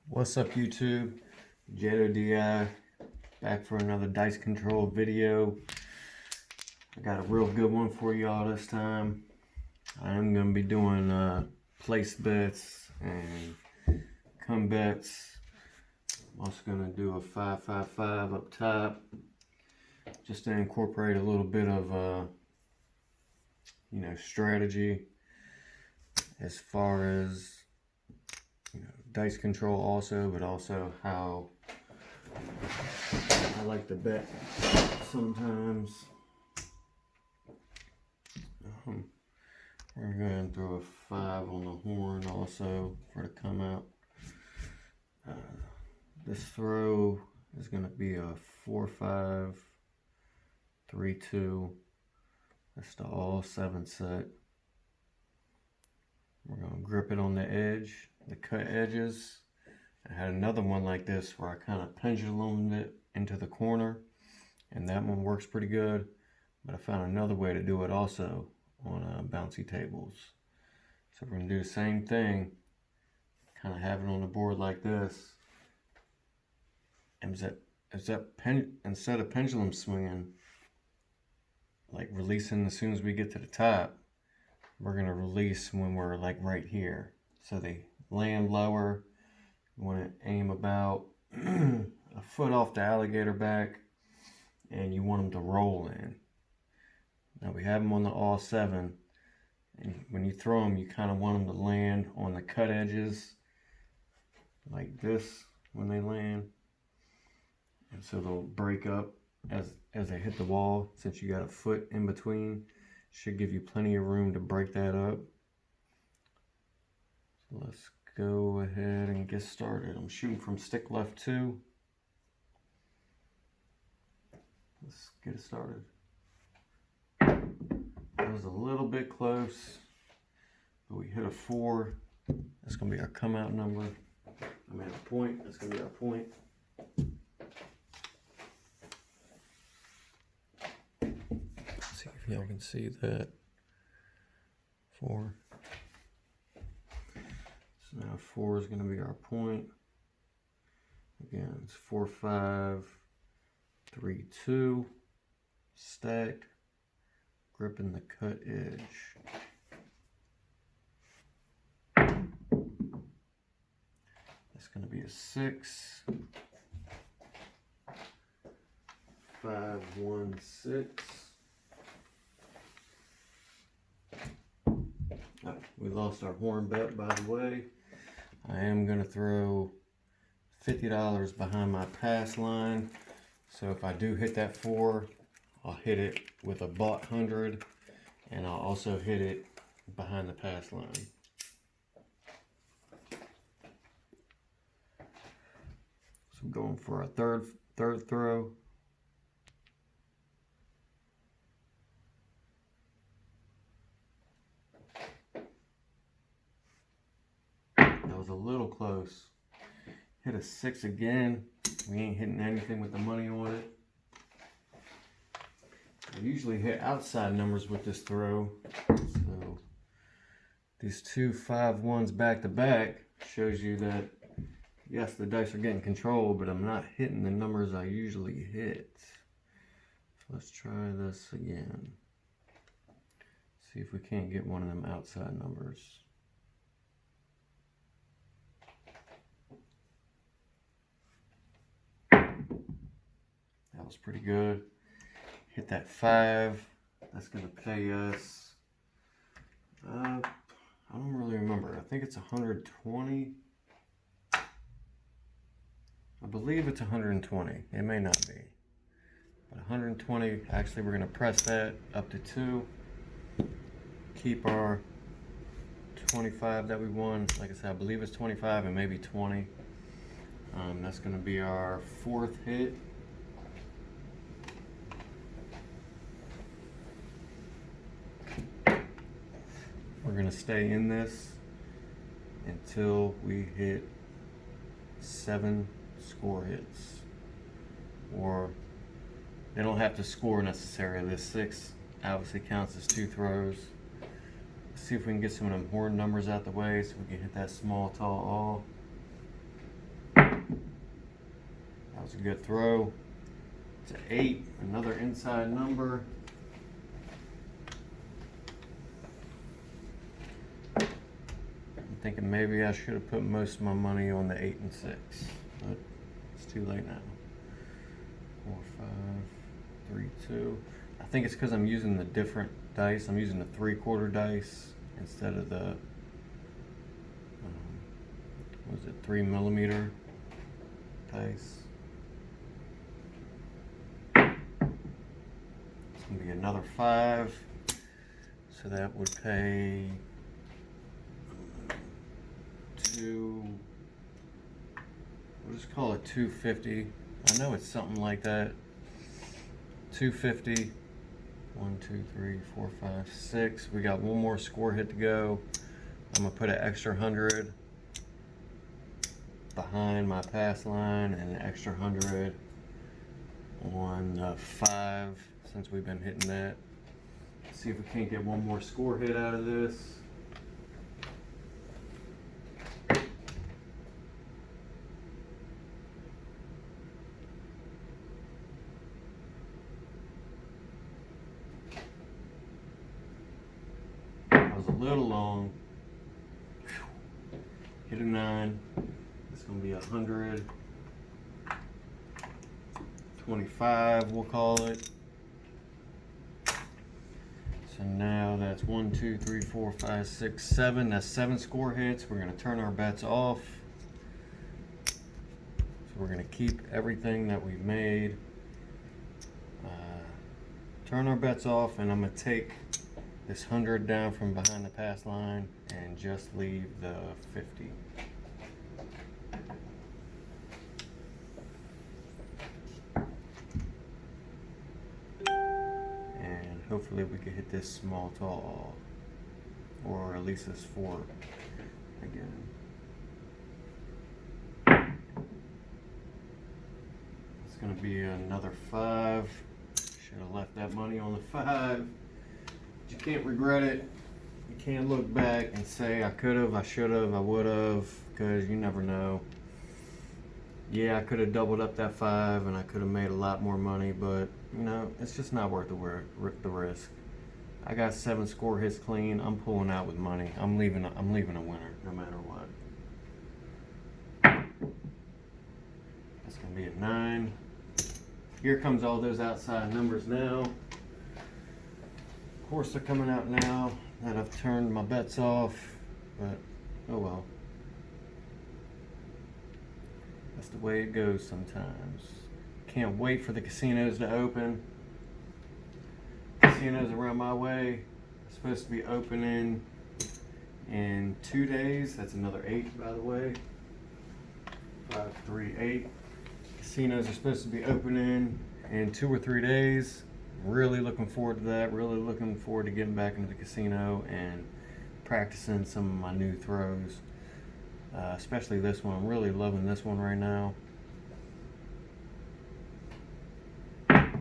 What's up, YouTube? Jeto DI back for another dice control video. I got a real good one for y'all this time. I am going to be doing place bets and come bets. I'm also going to do a 5-5-5 up top just to incorporate a little bit of strategy as far as dice control also, but also how I like to bet sometimes. We're going to throw a 5 on the horn also for to come out. This throw is going to be a 4-5, 3-2. That's the all 7 set. We're going to grip it on the edge, the cut edges. I had another one like this where I kind of pendulumed it into the corner, and that one works pretty good. But I found another way to do it also on bouncy tables. So we're going to do the same thing, kind of have it on the board like this. And instead of pendulum swinging, like releasing as soon as we get to the top, we're going to release when we're like right here. So they land lower. You want to aim about a foot off the alligator back, and you want them to roll in. Now we have them on the all 7, and when you throw them, you kind of want them to land on the cut edges like this when they land, and so they'll break up as they hit the wall. Since you got a foot in between, should give you plenty of room to break that up. So let's go ahead and get started. I'm shooting from stick left 2. Let's get it started. That was a little bit close, but we hit a 4. That's going to be our come out number. I mean a point. That's going to be our point. Let's see if y'all can see that. 4. So now 4 is going to be our point. Again, it's 4-5, 3-2, stacked, gripping the cut edge. That's going to be a 6, 5-1-6. Oh, we lost our horn bet, by the way. I am going to throw $50 behind my pass line. So if I do hit that 4, I'll hit it with a bought 100, and I'll also hit it behind the pass line. So I'm going for a third throw. That was a little close. Hit a 6 again. We ain't hitting anything with the money on it. I usually hit outside numbers with this throw. So these 2 5-1s back to back shows you that yes, the dice are getting controlled, but I'm not hitting the numbers I usually hit. So let's try this again. See if we can't get one of them outside numbers. That was pretty good. Hit that 5. That's going to pay us, I don't really remember. I think it's 120. I believe it's 120. It may not be. But 120, actually we're going to press that up to 2. Keep our 25 that we won. Like I said, I believe it's 25 and maybe 20. That's going to be our 4th hit. We're going to stay in this until we hit 7 score hits. Or they don't have to score necessarily. This 6 obviously counts as 2 throws. see if we can get some of them horn numbers out the way so we can hit that small, tall all. was a good throw. It's an 8, another inside number. I'm thinking maybe I should have put most of my money on the 8 and 6, but it's too late now. 4, 5, 3, 2. I think it's because I'm using the different dice. I'm using the 3/4 dice instead of the what was it, 3mm dice. It's gonna be another 5, so that would pay we'll just call it 250. I know it's something like that. 250. 1, 2, 3, 4, 5, 6. We got one more score hit to go. I'm gonna put an extra 100 behind my pass line and an extra 100 on the 5 since we've been hitting that. See if we can't get one more score hit out of this. A little long. Hit a 9. It's gonna be 125, we'll call it. So now that's 1, 2, 3, 4, 5, 6, 7. That's 7 score hits. We're gonna turn our bets off. So we're gonna keep everything that we've made. Turn our bets off, and I'm gonna take this 100 down from behind the pass line and just leave the 50. And hopefully we can hit this small tall, or at least this 4 again. It's gonna be another 5. Should have left that money on the 5. You can't regret it. You can't look back and say I could have, I should have, I would have, because you never know. Yeah, I could have doubled up that 5 and I could have made a lot more money, but you know, it's just not worth the risk. I got 7 score hits clean. I'm pulling out with money. I'm leaving a winner no matter what. That's gonna be a 9. Here comes all those outside numbers now. Of course they're coming out now that I've turned my bets off, but oh well. That's the way it goes sometimes. Can't wait for the casinos to open. Casinos around my way are supposed to be opening in 2 days. That's another 8, by the way. 5, 3, 8. Casinos are supposed to be opening in 2 or 3 days. Really looking forward to that. Really looking forward to getting back into the casino and practicing some of my new throws. Especially this one. I'm really loving this one right now. That's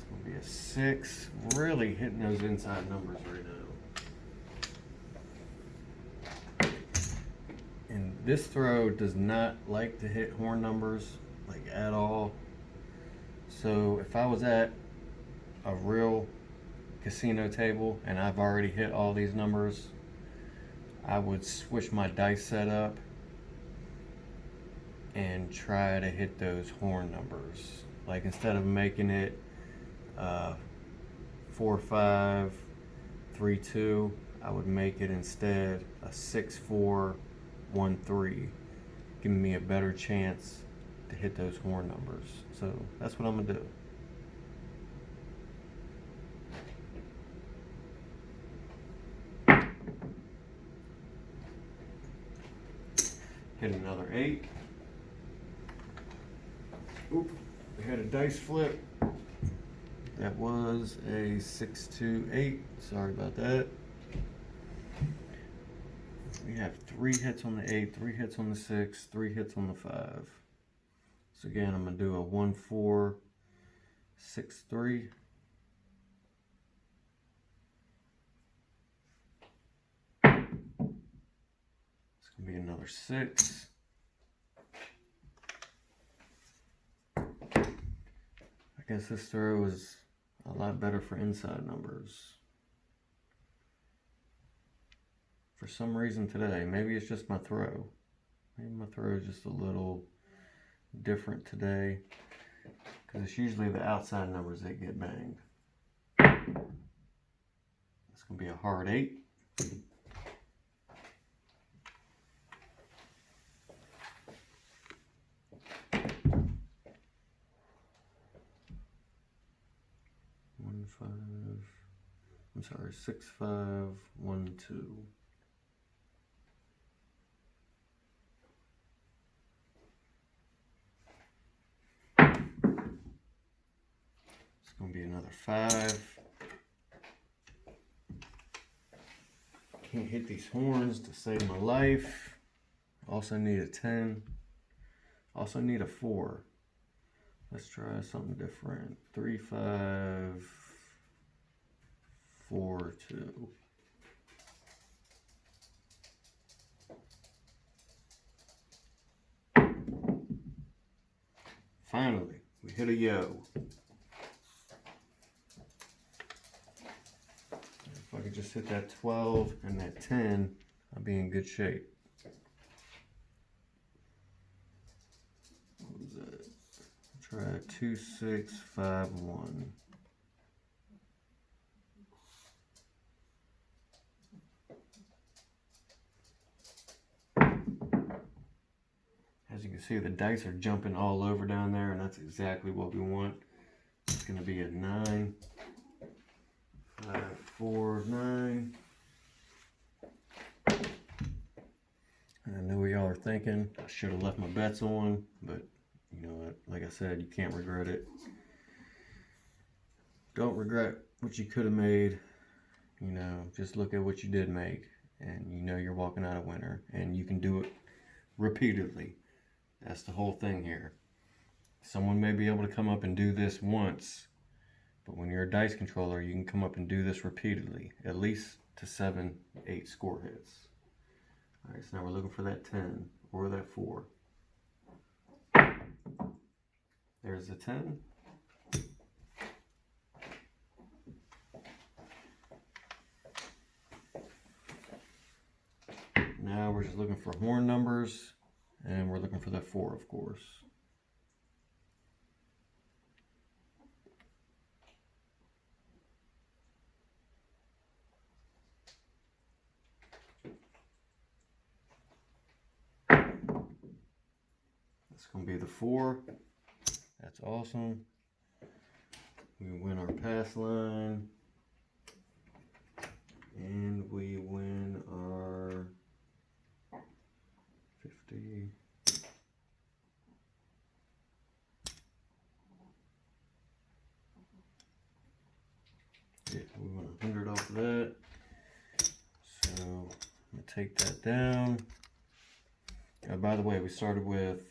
going to be a 6. Really hitting those inside numbers right now. And this throw does not like to hit horn numbers, like at all. So if I was at a real casino table and I've already hit all these numbers, I would switch my dice setup and try to hit those horn numbers. Like instead of making it 4, 5, 3, 2, I would make it instead a 6, 4, 1, 3, giving me a better chance to hit those horn numbers. So that's what I'm gonna do. Hit another 8. Oop, we had a dice flip. That was a 6, 2, 8. Sorry about that. We have 3 hits on the 8, 3 hits on the 6, 3 hits on the 5. So again, I'm gonna do a 1, 4, 6, 3. It's gonna be another 6. guess this throw is a lot better for inside numbers. For some reason today, maybe it's just my throw. Maybe my throw is just a little different today, because it's usually the outside numbers that get banged. It's going to be a hard 8. I'm sorry, 6, 5, 1, 2. It's going to be another 5. Can't hit these horns to save my life. Also need a 10. Also need a 4. Let's try something different. 3, 5, 4, 2. Finally, we hit a yo. If I could just hit that 12 and that 10, I'll be in good shape. What was that? Try 2, 6, 5, 1. As you can see, the dice are jumping all over down there, and that's exactly what we want. It's going to be a 9, 5, 4, 9. And I know what y'all are thinking, I should have left my bets on, but you know what, like I said, you can't regret it. Don't regret what you could have made. You know, just look at what you did make, and you know you're walking out a winner, and you can do it repeatedly. That's the whole thing here. Someone may be able to come up and do this once, but when you're a dice controller, you can come up and do this repeatedly, at least to 7, 8 score hits. All right, so now we're looking for that 10 or that 4. There's the 10. Now we're just looking for horn numbers, and we're looking for that 4, of course. That's going to be the 4. That's awesome. We win our pass line. And we win our 50. Yeah, we won 100 off of that. So I'm gonna take that down. By the way, we started with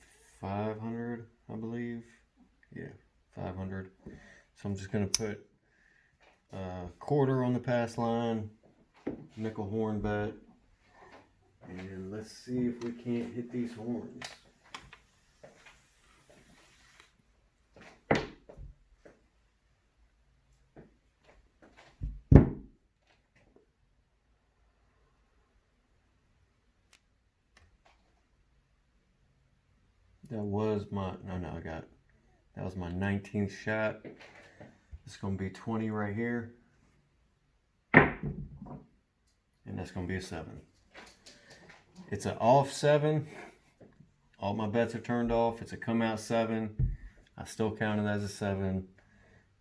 500, I believe. Yeah, 500. So I'm just gonna put a quarter on the pass line, nickel horn bet, and let's see if we can't hit these horns. That was my, that was my 19th shot. It's gonna be 20 right here. And that's gonna be a 7. It's an off 7. All my bets are turned off. It's a come out 7. I still count it as a 7.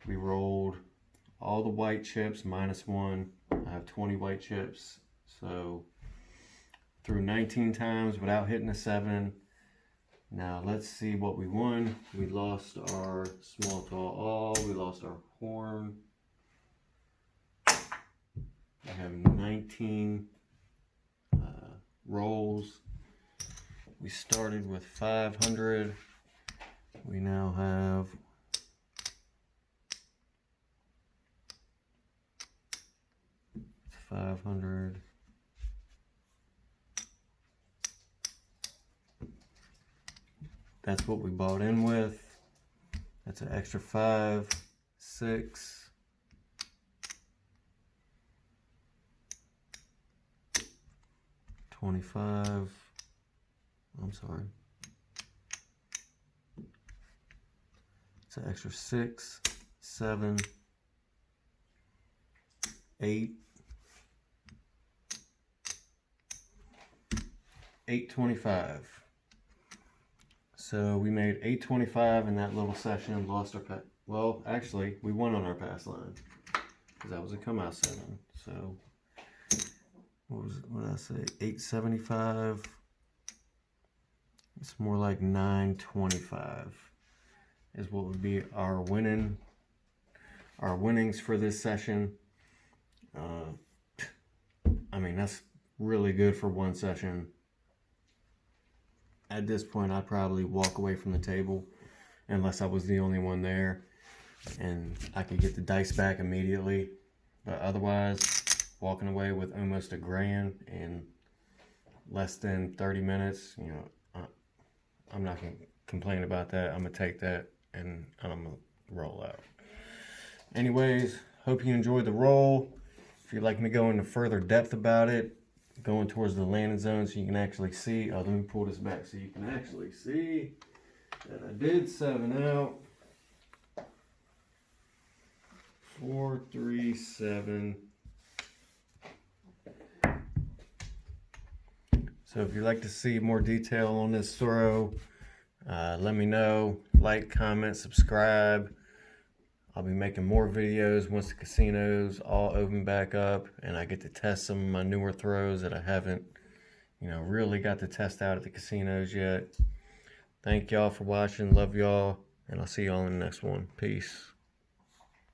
We rolled all the white chips minus 1. I have 20 white chips. So threw 19 times without hitting a 7. Now let's see what we won. We lost our small, tall, all. We lost our horn. We have 19 rolls. We started with 500. We now have 500. That's what we bought in with. That's That's an extra 5, 6, 25. I'm sorry. It's an extra 6, 7, 8, 825. So we made 825 in that little session. Lost our pass. Well, actually, we won on our pass line because that was a come out 7. So what did I say? 875. It's more like 925 is what would be our winnings for this session. I mean, that's really good for one session. At this point, I'd probably walk away from the table unless I was the only one there and I could get the dice back immediately. But otherwise, walking away with almost $1,000 in less than 30 minutes, you know, I'm not going to complain about that. I'm going to take that and I'm going to roll out. Anyways, hope you enjoyed the roll. If you'd like me to go into further depth about it, going towards the landing zone so you can actually see. Let me pull this back so you can actually see that I did 7 out. 4, 3, 7. So if you'd like to see more detail on this throw, let me know. Like, comment, subscribe. I'll be making more videos once the casinos all open back up and I get to test some of my newer throws that I haven't, really got to test out at the casinos yet. Thank y'all for watching. Love y'all. And I'll see y'all in the next one. Peace.